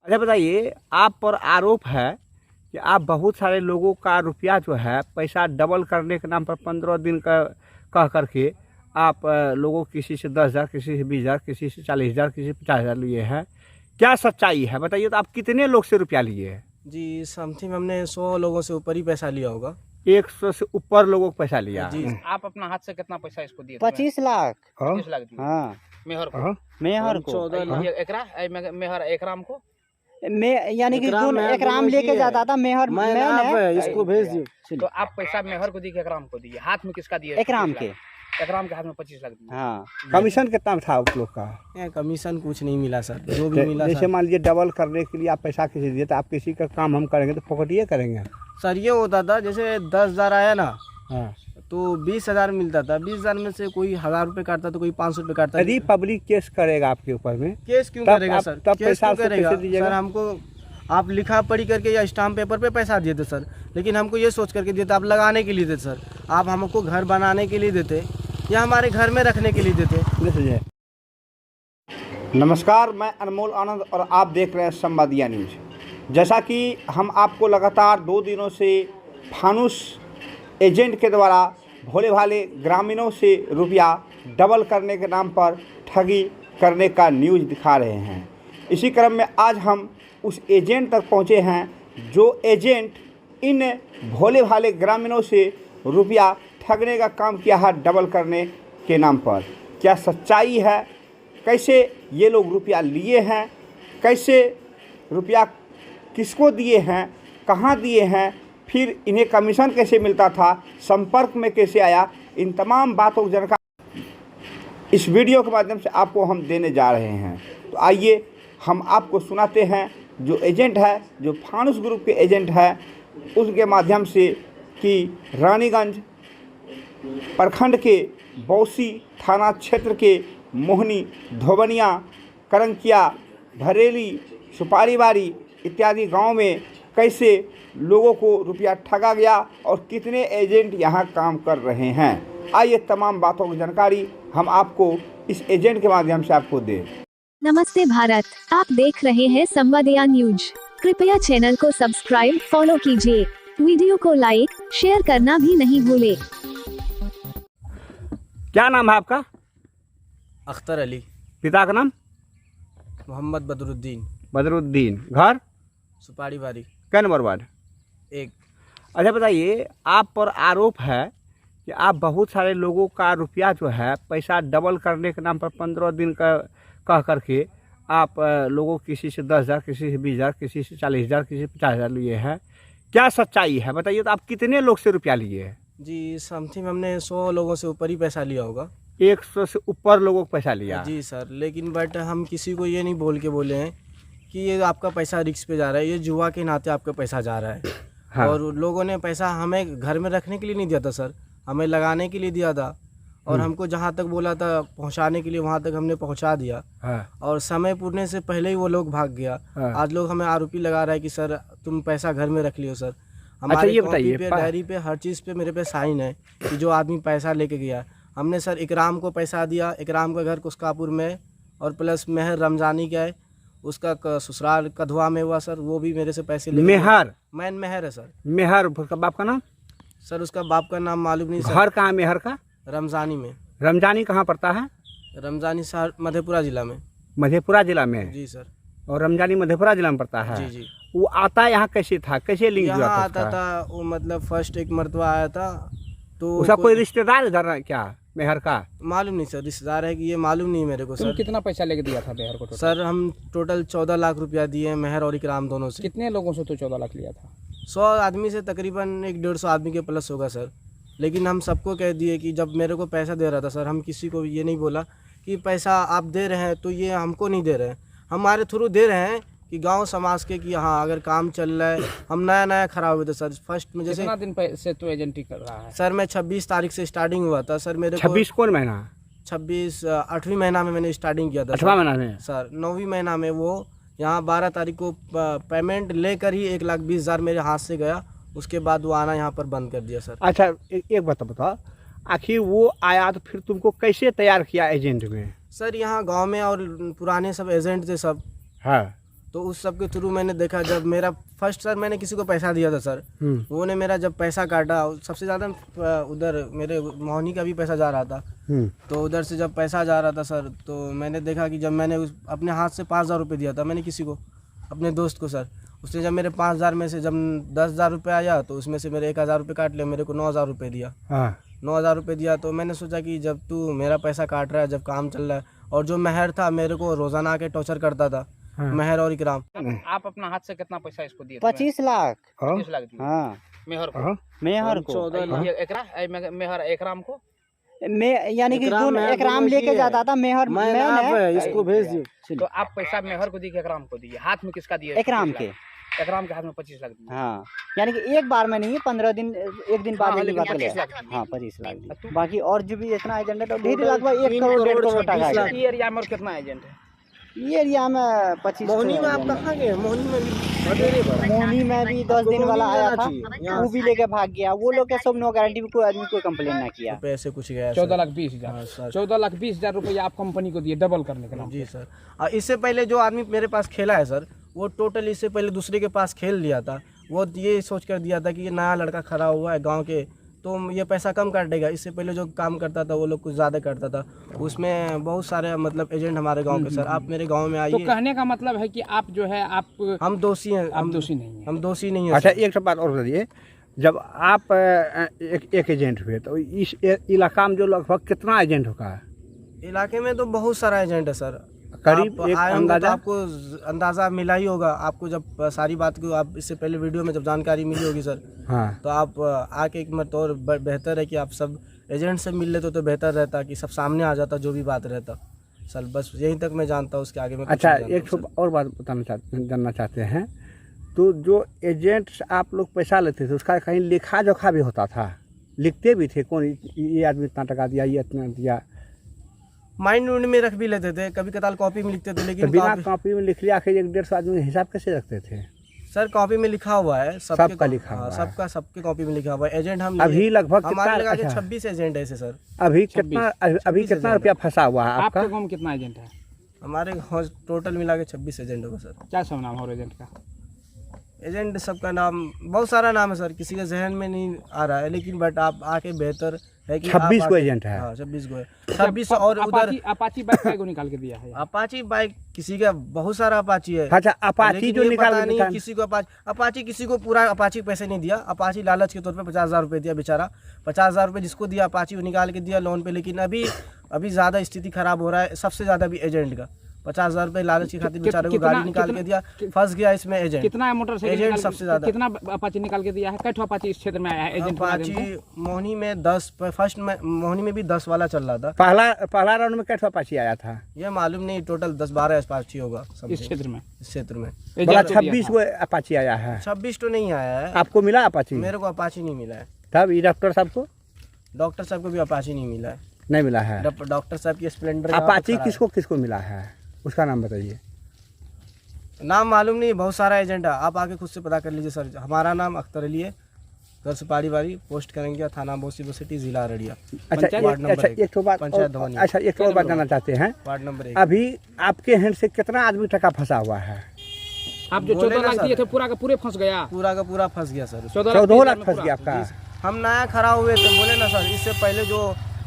अच्छा बताइए, आप पर आरोप है कि आप बहुत सारे लोगों का रुपया जो है पैसा डबल करने के नाम पर 15 दिन का कह करके आप लोगों किसी से 10,000, किसी से 20,000, किसी से 40,000, किसी से 50,000 लिए हैं। क्या सच्चाई है बताइए? तो आप कितने लोग से रुपया लिए हैं? जी समथिंग हमने 100 लोगों से ऊपर ही पैसा लिया होगा। 100 से ऊपर लोगों को पैसा लिया। जी आप अपना हाथ से कितना पैसा इसको दिए? 25 लाख। 25 लाख दिए हाँ मेहर को। हाँ। मेहर को 14 लाख। ये एकरा मेहर एकराम को यानी कि जो एकराम लेके जाता था मेहर मैं आप इसको भेज दिए। तो आप पैसा मेहर को दिए कि एकराम को दिए? हाथ में किसका दिए? एकराम के। एकराम के हाथ में 25 लाख दिए। हाँ कमीशन कितना था उस लोग का? कमीशन कुछ नहीं मिला सर, जो भी मिला जैसे मान लीजिए डबल करने के लिए आप पैसा किसी दिए तो आप किसी का काम हम करेंगे तो फोकटिए करेंगे। सर ये होता था जैसे 10,000 आया ना हाँ। तो 20,000 मिलता था। 20,000 में से कोई 1,000 रुपये काटता तो कोई 500 रुपये काटता। यदि पब्लिक केस करेगा आपके ऊपर में, केस क्यों तब करेगा आप- सर? तब केस पैसा क्यों आपको करेगा कैसे दीजिएगा? सर? हमको आप लिखा पढ़ी करके या स्टाम्प पेपर पे पैसा दिए थे सर, लेकिन हमको ये सोच करके दिए थे आप लगाने के लिए देते सर, आप हमको घर बनाने के लिए देते या हमारे घर में रखने के लिए देते। नमस्कार, मैं अनमोल आनंद और आप देख रहे हैं संवादिया न्यूज। जैसा कि हम आपको लगातार 2 दिनों से फानुस एजेंट के द्वारा भोले भाले ग्रामीणों से रुपया डबल करने के नाम पर ठगी करने का न्यूज़ दिखा रहे हैं। इसी क्रम में आज हम उस एजेंट तक पहुंचे हैं जो एजेंट इन भोले भाले ग्रामीणों से रुपया ठगने का काम किया है डबल करने के नाम पर। क्या सच्चाई है? कैसे ये लोग रुपया लिए हैं? कैसे रुपया किसको दिए हैं? कहाँ दिए हैं? फिर इन्हें कमीशन कैसे मिलता था? संपर्क में कैसे आया? इन तमाम बातों की जानकारी इस वीडियो के माध्यम से आपको हम देने जा रहे हैं। तो आइए हम आपको सुनाते हैं जो एजेंट है, जो फानुस ग्रुप के एजेंट है, उसके माध्यम से कि रानीगंज प्रखंड के बौसी थाना क्षेत्र के मोहनी, धोबनिया, करंकिया, भरेली, सुपारीबारी इत्यादि गांव में कैसे लोगों को रुपया ठगा गया और कितने एजेंट यहां काम कर रहे हैं। आइए तमाम बातों की जानकारी हम आपको इस एजेंट के माध्यम से आपको दें। नमस्ते भारत, आप देख रहे हैं संवादिया न्यूज। कृपया चैनल को सब्सक्राइब फॉलो कीजिए। वीडियो को लाइक शेयर करना भी नहीं भूले। क्या नाम है आपका? अख्तर अली। पिता का नाम? मोहम्मद बदरुद्दीन। बदरुद्दीन। घर? सुपारी बारी कै नंबर वार्ड? 1। अच्छा बताइए, आप पर आरोप है कि आप बहुत सारे लोगों का रुपया जो है पैसा डबल करने के नाम पर 15 दिन का कह करके आप लोगों किसी से 10,000, किसी से 20,000, किसी से 40,000, किसी से 50,000 लिए हैं। क्या सच्चाई है बताइए? तो आप कितने लोग से रुपया लिए हैं? जी समथिंग हमने 100 लोगों से ऊपर ही पैसा लिया होगा। 100 से ऊपर लोगों को पैसा लिया? जी सर, लेकिन बट हम किसी को ये नहीं बोल के बोले हैं कि ये आपका पैसा रिस्क पे जा रहा है, ये जुआ के नाते आपका पैसा जा रहा है। हाँ। और लोगों ने पैसा हमें घर में रखने के लिए नहीं दिया था सर, हमें लगाने के लिए दिया था और हमको जहाँ तक बोला था पहुँचाने के लिए वहाँ तक हमने पहुँचा दिया। हाँ। और समय पूरने से पहले ही वो लोग भाग गया। हाँ। आज लोग हमें आरोपी लगा रहा है कि सर तुम पैसा घर में रख लियो सर। अच्छा, हमारे ये कॉपी बताइए, पे, डायरी पे, हर चीज़ पे मेरे पे साइन है कि जो आदमी पैसा लेके गया। हमने सर इकराम को पैसा दिया, इकराम का घर कुस्कापुर में, और प्लस मेहर रमजानी का है, उसका ससुराल कधवा में हुआ सर, वो भी मेरे से पैसे ले मेहर? मैन मेहर है सर। मेहर बाप का नाम? सर उसका बाप का नाम मालूम नहीं सर। घर कहाँ है मेहर का? रमजानी में। रमजानी कहाँ पड़ता है? रमजानी शहर मधेपुरा जिला में। मधेपुरा जिला में? जी सर। और रमजानी मधेपुरा जिला में पड़ता है? जी जी। वो आता यहाँ कैसे था? कैसे लिंक हुआ यहाँ था आता उसका? था वो, मतलब फर्स्ट एक मरतबा आया था तो उसका कोई रिश्तेदार इधर ना क्या मेहर का? मालूम नहीं सर, रिश्तेदार है कि ये मालूम नहीं मेरे को तुम सर। कितना पैसा लेके दिया था मेहर को? सर हम टोटल 14 लाख रुपया दिए मेहर और इकराम दोनों से। कितने लोगों से तो 14 लाख लिया था? 100 आदमी से तकरीबन 150 आदमी के प्लस होगा सर। लेकिन हम सबको कह दिए कि जब मेरे को पैसा दे रहा था सर, हम किसी को ये नहीं बोला कि पैसा आप दे रहे हैं तो ये हमको नहीं दे रहे हैं, हमारे थ्रू दे रहे हैं कि गांव समाज के कि हाँ अगर काम चल रहा है। हम नया खराब हुए थे सर फर्स्ट में। जैसे कितना दिन से तो एजेंटी कर रहा है? सर मैं 26 तारीख से स्टार्टिंग हुआ था सर। मेरे 26 कौन महीना? 26 8वीं महीना में मैंने स्टार्टिंग किया था। 8वां महीना में सर 9वीं महीना में वो यहाँ 12 तारीख को पेमेंट लेकर ही 1,20,000 मेरे हाथ से गया। उसके बाद वो आना यहाँ पर बंद कर दिया सर। अच्छा एक बात बताओ, आखिर वो आया तो फिर तुमको कैसे तैयार किया एजेंट में? सर यहाँ गांव में और पुराने सब एजेंट थे सब। हाँ। तो उस सब के थ्रू मैंने देखा, जब मेरा फर्स्ट सर मैंने किसी को पैसा दिया था सर, वो ने मेरा जब पैसा काटा, सबसे ज़्यादा उधर मेरे मोहनी का भी पैसा जा रहा था, तो उधर से जब पैसा जा रहा था सर, तो मैंने देखा कि जब मैंने अपने हाथ से 5,000 रुपये दिया था मैंने किसी को, अपने दोस्त को सर, उसने जब मेरे 5,000 में से जब 10,000 रुपये आया तो उसमें से मेरे 1,000 रुपये काट लिया, मेरे को 9,000 रुपये दिया। 9,000 रुपये दिया तो मैंने सोचा कि जब तू मेरा पैसा काट रहा है, जब काम चल रहा है, और जो मेहर था मेरे को रोज़ाना आके टॉर्चर करता था, मेहर और इकराम। आप अपना हाथ से कितना पैसा इसको दिए? 25 लाख। 25 लाख दिए। हाँ, मेहर को? मेहर को 14 लाख। मेहर एकराम को? यानी कि एकराम लेके जाता था, मेहर मैंने इसको भेज दिए। तो आप पैसा मेहर को दिए, एकराम को दिए? हाथ में किसका दिए? एकराम के। एकराम के हाथ में 25 लाख दिए। हाँ, यानी कि एक बार में नहीं, 15 दिन, एक दिन बाद की बात ले। हाँ, 25 लाख दिए। बाकी और जो भी इतना एजेंट है तो ढेर लगभग 1 करोड़ 1.5 करोड़ टका है। ये एरिया में और कितना एजेंट है? ये एरिया में 25। मोहनी में आप कहाँ गए? मोहनी में भी मोहनी में भी 10 दिन वाला आया था, वो भी लेके भाग गया। वो लोग के सब नो गारंटी में कोई आदमी कोई कंप्लेन ना किया। पैसे कुछ गया 14,20,000। 14,20,000 रुपये आप कंपनी को दिए डबल करने के नाम? जी सर। और इससे पहले जो आदमी मेरे पास खेला है सर, वो टोटल इससे पहले दूसरे के पास खेल लिया था। वो ये सोच कर दिया था कि ये नया लड़का खड़ा हुआ है गांव के, तो ये पैसा कम काटेगा। इससे पहले जो काम करता था वो लोग कुछ ज़्यादा करता था। उसमें बहुत सारे मतलब एजेंट हमारे गांव के सर, आप मेरे गांव में आइए। तो कहने का मतलब है कि आप जो है आप हम दोषी हैं। आप दोषी नहीं हैं। हम दोषी नहीं हैं। अच्छा, एक बात और बताइए, जब आप एक एजेंट हुए तो इस इलाका में जो लगभग कितना एजेंट होगा? इलाके में तो बहुत सारा एजेंट है सर, करीब आप एक आए होंगे तो अंदाजा? आपको अंदाज़ा मिला ही होगा। आपको जब सारी बात को आप इससे पहले वीडियो में जब जानकारी मिली होगी सर, हाँ, तो आप आके एक मत और बेहतर है कि आप सब एजेंट से मिल लेते तो बेहतर रहता, कि सब सामने आ जाता जो भी बात रहता सर। बस यहीं तक मैं जानता हूँ, उसके आगे में कुछ अच्छा, नहीं जानता एक और बात जानना चाहते हैं, तो जो एजेंट आप लोग पैसा लेते थे उसका कहीं लेखा जोखा भी होता था? लिखते भी थे कौन ये आदमी इतना टका दिया, ये इतना दिया? माइंड में रख भी लेते थे, कभी कताल कॉपी में लिखते थे, तो लेकिन बिना कॉपी में लिख लिया के 100-150 आदमी हिसाब कैसे रखते थे? सर कॉपी में लिखा हुआ है, सबका लिखा हुआ है। सबका सबके कॉपी में लिखा हुआ है। एजेंट हम अभी लगभग हमारे कितना? लगा के अच्छा, 26 एजेंट ऐसे सर। अभी कितना रुपया फंसा हुआ है आपका? आपके गाँव में कितना एजेंट है? हमारे गाँव टोटल मिला के 26 एजेंट होगा सर। क्या सब नाम है एजेंट का? एजेंट सबका नाम बहुत सारा नाम है सर, किसी का जहन में नहीं आ रहा है, लेकिन बट आप आके बेहतर है कि 26 को एजेंट है? हाँ, 26 को है। 26 और उधर अपाची बाइक को निकाल के दिया है? अपाची बाइक किसी का बहुत सारा अपाची है। अच्छा, अपाची लेकिन जो ये निकाल पता नहीं किसी को अपाची किसी को पूरा अपाची पैसे नहीं दिया। अपाची लालच के तौर पे 50,000 रुपये दिया बेचारा। 50,000 रुपये जिसको दिया अपाची वो निकाल के दिया लोन पे। लेकिन अभी ज़्यादा स्थिति खराब हो रहा है, सबसे ज़्यादा भी एजेंट का 50,000 रुपये लालच की खातिर बेचारे को गाड़ी निकाल के दिया, फंस गया इसमें एजेंट। कितना मोटरसाइकिल एजेंट सबसे ज़्यादा? कितना अपाची निकाल के दिया है? कैठो अपाची इस क्षेत्र में आया है एजेंट? अपाची मोहनी में 10, फर्स्ट में मोहनी में भी 10 वाला चल रहा था। पहला राउंड में कैसा अपाची आया था? ये मालूम नहीं, टोटल 10-12 अपाची होगा इस क्षेत्र में। इस क्षेत्र में 26 को अपाची आया है। 26 तो नहीं आया है। आपको मिला अपाची? मेरे को अपाची नहीं मिला है। तब ये डॉक्टर साहब को? डॉक्टर साहब को भी अपाची नहीं मिला है। नहीं मिला है? डॉक्टर साहब की स्प्लेंडर अपाची किसको मिला है, उसका नाम बताइए। नाम मालूम नहीं, बहुत सारा एजेंट है, आप आके खुद से पता कर लीजिए सर। हमारा नाम अख्तर अली है, घर से पाड़ी वारी पोस्ट करेंगे, थाना बोसी सिटी, जिला अररिया। अच्छा, एक तो बात पंचायत भवन। अच्छा, एक और बात जानना चाहते हैं, वार्ड नंबर 1। अभी आपके हैंड से कितना आदमी टका फंसा हुआ है? आप जो 14 लाख दिए थे पूरा का पूरे फंस गया? पूरा का पूरा फंस गया सर। 14 लाख फंस गया आपका? हम नया खड़ा हुए थे, बोले ना सर, इससे पहले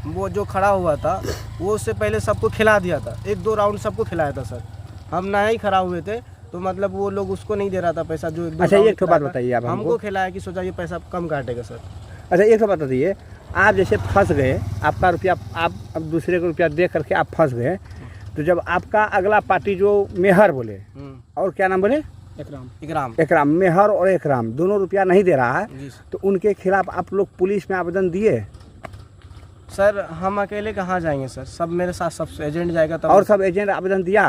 वो जो खड़ा हुआ था वो उससे पहले सबको खिला दिया था, 1-2 राउंड सबको खिलाया था सर। हम नया ही खड़ा हुए थे, तो मतलब वो लोग उसको नहीं दे रहा था पैसा जो 1-2 अच्छा, एक तो बात बताइए आप हमको खिलाया कि सोचा ये पैसा कम काटेगा सर। अच्छा, एक तो बात बताइए, आप जैसे फंस गए, आपका रुपया आप अब दूसरे को रुपया दे करके आप फंस गए, तो जब आपका अगला पार्टी जो मेहर बोले, और क्या नाम बोले? एकराम। मेहर और एकराम दोनों रुपया नहीं दे रहा है, तो उनके खिलाफ आप लोग पुलिस में आवेदन दिए? सर हम अकेले कहाँ जाएंगे सर, सब मेरे साथ सब एजेंट जाएगा तब। और सब एजेंट आवेदन दिया?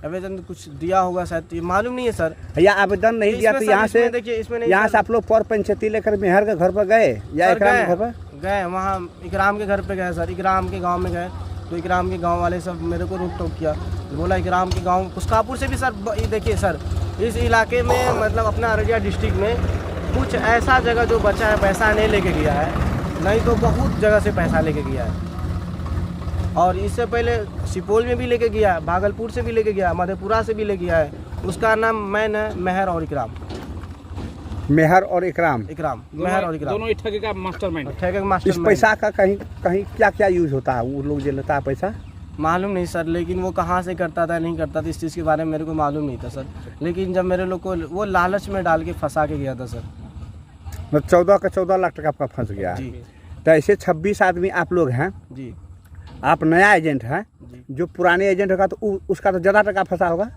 आवेदन कुछ दिया होगा शायद, ये मालूम नहीं है सर। या आवेदन नहीं दिया तो यहाँ से देखिए, इसमें यहाँ से आप लोग पर पंचायती लेकर मेहर के घर पर गए या एकराम के घर पर गए? वहाँ इकराम के घर पे गए सर, इकराम के गांव में गए, तो इकराम के गांव वाले सब मेरे को रोक टोक किया, बोला इकराम के गांव कुस्कापुर से भी सर। ये देखिए सर, इस इलाके में मतलब अपना अररिया डिस्ट्रिक्ट में कुछ ऐसा जगह जो बचा है पैसा नहीं लेके गया है, नहीं तो बहुत जगह से पैसा लेके गया है। और इससे पहले सुपौल में भी लेके गया है, भागलपुर से भी लेके गया, मधेपुरा से भी लेके गया है, उसका नाम मैन है, मेहर और इकराम। मेहर और इकराम। मेहर और इकराम दोनों ही ठगे का मास्टरमाइंड। ठगे का इस मास्टर। पैसा का कहीं कहीं क्या क्या यूज होता है, वो लोग जो लेता है पैसा? मालूम नहीं सर, लेकिन वो कहाँ से करता था नहीं करता था इस चीज़ के बारे में मेरे को मालूम नहीं था सर। लेकिन जब मेरे लोग को वो लालच में डाल के फंसा के गया था सर। मतलब 14 का 14 लाख टका आपका फंस गया। जी तो ऐसे 26 आदमी आप लोग हैं, जी आप नया एजेंट हैं, जी। जो पुराने एजेंट होगा तो उसका तो ज़्यादा टका फंसा होगा।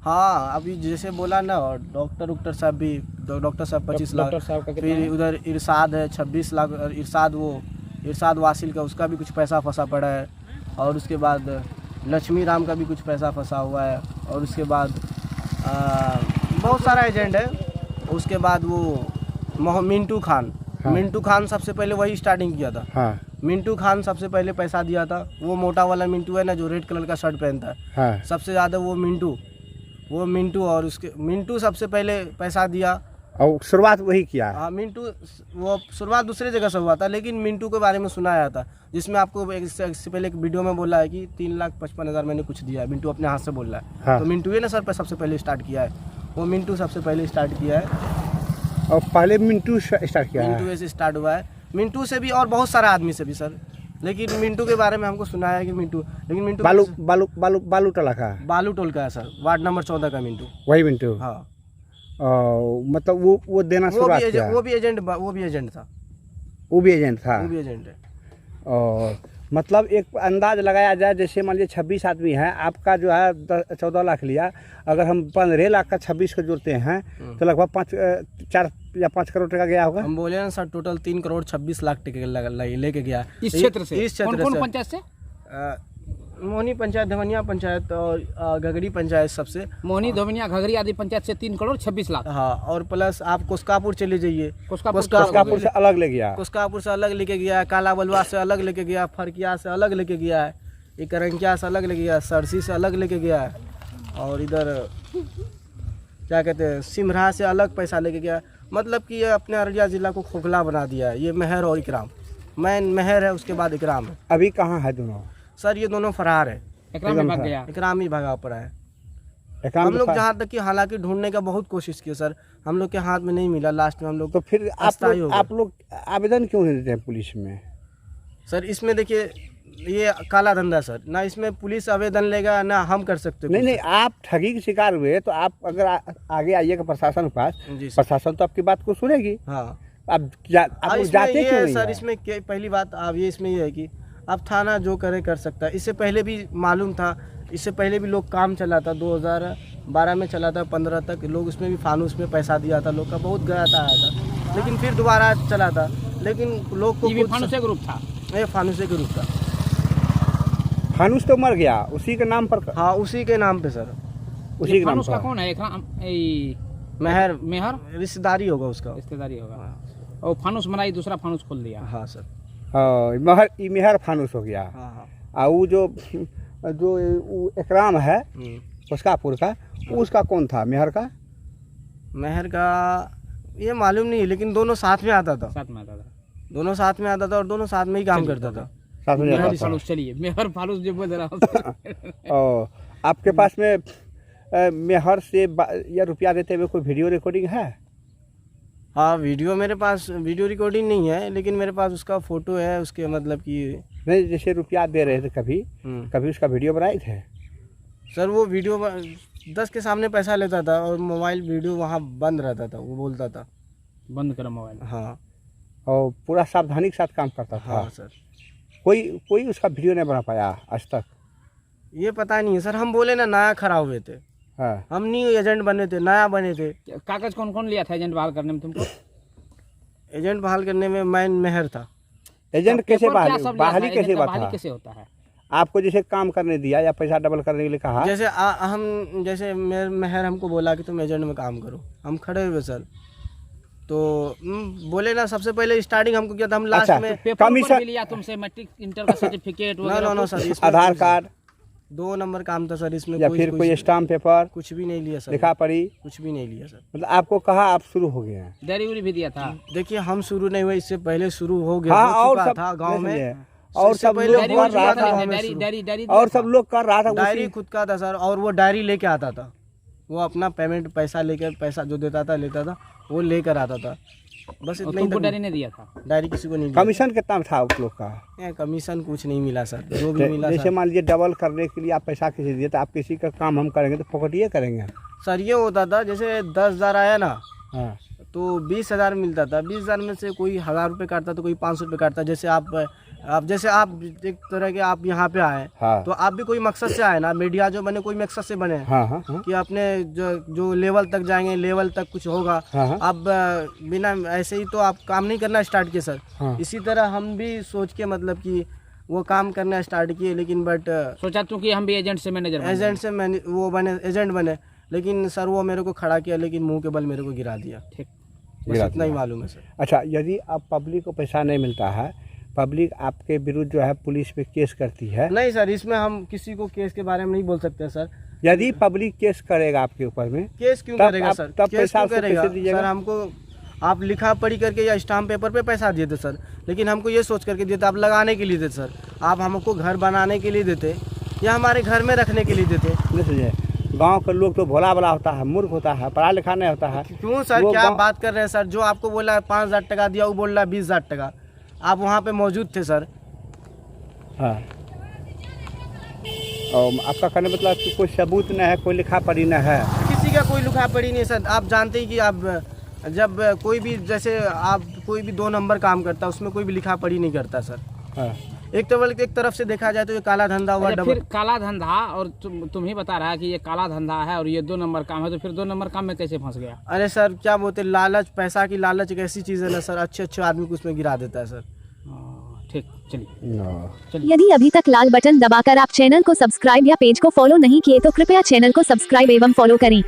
हाँ, अभी जैसे बोला ना, और डॉक्टर साहब भी, डॉक्टर साहब 25 लाख, डॉक्टर साहब का कितना फिर है? उधर इरशाद है 26 लाख, और इरशाद वासिल का उसका भी कुछ पैसा फंसा पड़ा है। और उसके बाद लक्ष्मी राम का भी कुछ पैसा फंसा हुआ है। और उसके बाद बहुत सारा एजेंट है। उसके बाद वो मिंटू खान। हाँ। मिंटू खान सबसे पहले वही स्टार्टिंग किया था। हाँ मिंटू खान सबसे पहले पैसा दिया था। वो मोटा वाला मिंटू है ना, जो रेड कलर का शर्ट पहनता है, हाँ सबसे ज़्यादा वो मिंटू और उसके मिंटू सबसे पहले पैसा दिया। और शुरुआत वही किया। हाँ, मिंटू वो शुरुआत दूसरे जगह से हुआ था, लेकिन मिंटू के बारे में सुनाया था, जिसमें आपको इससे पहले एक वीडियो में बोला है कि 3,55,000 मैंने कुछ दिया है। मिंटू अपने हाथ से बोल रहा है। हाँ। तो मिंटू ही ना सर सबसे पहले स्टार्ट किया है। वो मिंटू सबसे पहले स्टार्ट किया है। और पहले मिंटू स्टार्ट किया मिंटू है। से स्टार्ट हुआ है। मिंटू से भी और बहुत सारा आदमी से भी सर, लेकिन मिंटू के बारे में हमको सुना है कि मिंटू बालू बालू बालू बालू टला का। बालू टोल का है सर, वार्ड नंबर 14 का मिंटू। वही मिंटू। हाँ, मतलब वो देना शुरुआत किया। वो भी एजेंट था। वो भी एजेंट था। वो भी एजेंट है। और मतलब एक अंदाज लगाया जाए, जैसे मान लीजिए 26 आदमी हैं, आपका जो है 14 लाख लिया, अगर हम 15 लाख का 26 को जोड़ते हैं तो लगभग 4 या 5 करोड़ टका गया होगा। हम बोले ना सर, टोटल 3,26,00,000 टिकट लेके गया इस क्षेत्र से। इस क्षेत्र कौन से। पंचायत से? मोहनी पंचायत, धवनिया पंचायत और घगड़ी पंचायत सबसे। मोहनी, धोबिनिया, घघरी आदि पंचायत से 3,26,00,000। हाँ, और प्लस आप कोस्कापुर चले जाइए। कोस्कापुर से अलग ले गया। कोस्कापुर से अलग लेके गया, काला बलुआ से अलग लेके गया, फरकिया से अलग लेके गया है, इकरंकिया से अलग लेके गया, सरसी से अलग लेके गया है, और इधर क्या कहते हैं सिमरा से अलग पैसा लेके गया। मतलब कि ये अपने अररिया ज़िला को खोखला बना दिया है। ये मेहर और इकराम, मेहर है, उसके बाद इकराम है। अभी कहाँ है दोनों? सर ये दोनों फरार है। एकराम में भाग गया। इकराम ही भागा पड़ा है। इकराम हम के लोग पास- जहाँ तक कि हालांकि ढूंढने का बहुत कोशिश किए सर, हम लोग के हाथ में नहीं मिला। लास्ट में हम लोग तो फिर अस्थायी हो गए। आप लोग आवेदन क्यों नहीं देते हैं पुलिस में? सर इसमें देखिए, ये काला धंधा सर, ना इसमें पुलिस आवेदन लेगा ना हम कर सकते नहीं कुछ। नहीं, आप ठगी के शिकार हुए तो आप अगर आगे आइएगा प्रशासन के पास, जी सर। प्रशासन तो आपकी बात को सुनेगी। हाँ, आप लोग इसमें जाते ये क्यों है नहीं सर, है? इसमें पहली बात आप ये इसमें ये है कि अब थाना जो करे कर सकता है। इससे पहले भी मालूम था, इससे पहले भी लोग काम चला था, 2012 में चला था, 15 तक लोग उसमें भी फानूस में पैसा दिया था, लोग का बहुत गया था आया था, लेकिन फिर दोबारा चला था। लेकिन लोग को ये भी फानुसे ग्रुप था। ये फानूसे के रूप था। फानूस तो मर गया, उसी के नाम पर। हाँ, उसी के नाम पे सर। उसी ये के नाम फानुस का पर। कौन है? मेहर मेहर रिश्तेदारी होगा उसका। रिश्तेदारी होगा। और फानुस बनाई, दूसरा फानुस खोल दिया। हाँ सर। मेहर फानूस हो गया। हाँ हाँ। और वो जो इकराम है कोस्कापुर का, उसका कौन था? मेहर का? मेहर का ये मालूम नहीं, लेकिन दोनों साथ में आता था। साथ में आता था। दोनों साथ में आता था और दोनों साथ में ही काम करता था। साथ में मेहर जाता था। फानुस, चलिए मेहर फानुस जो बोल रहा हूँ। और आपके पास में मेहर से या रुपया देते हुए कोई वीडियो रिकॉर्डिंग है? हाँ, वीडियो मेरे पास वीडियो रिकॉर्डिंग नहीं है, लेकिन मेरे पास उसका फोटो है, उसके मतलब कि नहीं, जैसे रुपया दे रहे थे कभी उसका वीडियो बनाए थे? सर वो वीडियो 10 के सामने पैसा लेता था और मोबाइल वीडियो वहाँ बंद रहता था, वो बोलता था बंद करो मोबाइल। हाँ। और पूरा सावधानी के साथ काम करता था। हाँ सर। कोई उसका वीडियो नहीं बना पाया आज तक? ये पता नहीं है सर, हम बोले ना नया खड़ा हुए थे, हाँ। हम न्यू एजेंट बने थे, नया बने थे। कागज कौन कौन लिया था एजेंट बहाल करने में तुमको? एजेंट बहाल करने में मैं मेहर था। एजेंट कैसे पेपर क्या सब लिया था? बहाली एजेंट कैसे का बात बहाली था? कैसे होता है? आपको जैसे काम करने दिया या पैसा डबल करने के लिए कहा? जैसे हम जैसे मेहर हमको बोला कि तुम एजेंट में काम करो, हम खड़े हुए सर, तो बोले ना सबसे पहले स्टार्टिंग हमको किया था, हम लास्ट अच्छा, में पेपर कमीशन- भी लिया तुमसे? मैट्रिक इंटर का सर्टिफिकेट वगैरह? नो सर, इसमें आधार कुछ- कार्ड 2 नंबर काम था सर इसमें। या फिर कोई स्टाम्प पेपर, कुछ भी नहीं लिया सर, लिखा पड़ी? कुछ भी नहीं लिया सर। मतलब आपको कहा आप शुरू हो गए हैं? डायरी उरी भी दिया था? देखिए हम शुरू नहीं हुए, इससे पहले शुरू हो गया, हाँ, हो और चुका सब था गांव में, नहीं, और इससे सब पहले लोग डायरी कर हो उरी रहा चुका था, गाँव में डायरी शुरू। डायरी डायरी और सब लोग कर रहा था डायरी उसी। खुद का था सर, और वो डायरी लेके आता था। वो अपना पेमेंट पैसा लेकर, पैसा जो देता था लेता था, वो लेकर आता था, बस और इतना तुमको ही। डायरी नहीं दिया था? डायरी किसी को नहीं दिया। कमीशन कितना था आप लोग का? कमीशन कुछ नहीं मिला सर, जो भी मिला जैसे सर। मान लीजिए डबल करने के लिए आप पैसा किसी दिए, तो आप किसी का काम हम करेंगे तो फोकटिए करेंगे। सर ये होता था जैसे 10,000 आया ना, हाँ तो 20,000 मिलता था। 20,000 में से कोई 1,000 रुपये काटता तो कोई 500 रुपये काटता। जैसे आप एक तरह के आप यहाँ पे आए, हाँ तो आप भी कोई मकसद से आए ना, मीडिया जो बने कोई मकसद से बने हाँ हाँ हाँ कि अपने जो लेवल तक जाएंगे, लेवल तक कुछ होगा। हाँ हाँ अब बिना ऐसे ही तो आप काम नहीं करना स्टार्ट किए सर। हाँ। इसी तरह हम भी सोच के मतलब कि वो काम करना स्टार्ट किए, लेकिन बट सोचा तो कि हम भी एजेंट से मैनेजर बन एजेंट से वो बने, एजेंट बने, लेकिन सर वो मेरे को खड़ा किया, लेकिन मुंह के बल मेरे को गिरा दिया। ठीक। बस गिरा इतना ही दिया। मालूम है सर। अच्छा, यदि अब पब्लिक को पैसा नहीं मिलता है, पब्लिक आपके विरुद्ध जो है पुलिस पे केस करती है, नहीं सर, इसमें हम किसी को केस के बारे में नहीं बोल सकते सर। यदि पब्लिक केस करेगा आपके ऊपर में, केस क्यों तब करेगा आप- सर? तब केस पैसा क्यों आपको करेगा कैसे दीजिएगा? सर? हमको आप लिखा पढ़ी करके या स्टाम्प पेपर पे पैसा दिए थे सर, लेकिन हमको ये सोच करके दिए थे आप लगाने के लिए देते सर, आप हमको घर बनाने के लिए देते या हमारे घर में रखने के लिए देते। नहीं समझे? गाँव के लोग तो भोला भला होता है, मूर्ख होता है, पढ़ा लिखा नहीं होता है। क्यों सर, वो क्या गाँव- बात कर रहे हैं सर? जो आपको बोला 5,000 टका दिया, वो बोल रहा है 20,000 टका। आप वहाँ पे मौजूद थे सर। हाँ, और आपका कहने मतलब कि कोई सबूत नहीं है, कोई लिखा पढ़ी नहीं है। किसी का कोई लिखा पढ़ी नहीं है सर। आप जानते ही कि आप जब कोई भी, जैसे आप कोई भी 2 नंबर काम करता है, उसमें कोई भी लिखा पढ़ी नहीं करता सर। हाँ। एक तरफ से देखा जाए तो ये काला धंधा हुआ। अच्छा, फिर काला धंधा, और तुम ही बता रहा है कि ये काला धंधा है और ये 2 नंबर काम है, तो फिर 2 नंबर काम में कैसे फंस गया? अरे सर क्या बोलते, लालच, पैसा की लालच एक ऐसी चीज़ है ना सर, अच्छे आदमी को उसमें गिरा देता है सर। ठीक, चलिए। No. यदि अभी तक लाल बटन दबाकर आप चैनल को सब्सक्राइब या पेज को फॉलो नहीं किए तो कृपया चैनल को सब्सक्राइब एवं फॉलो करें।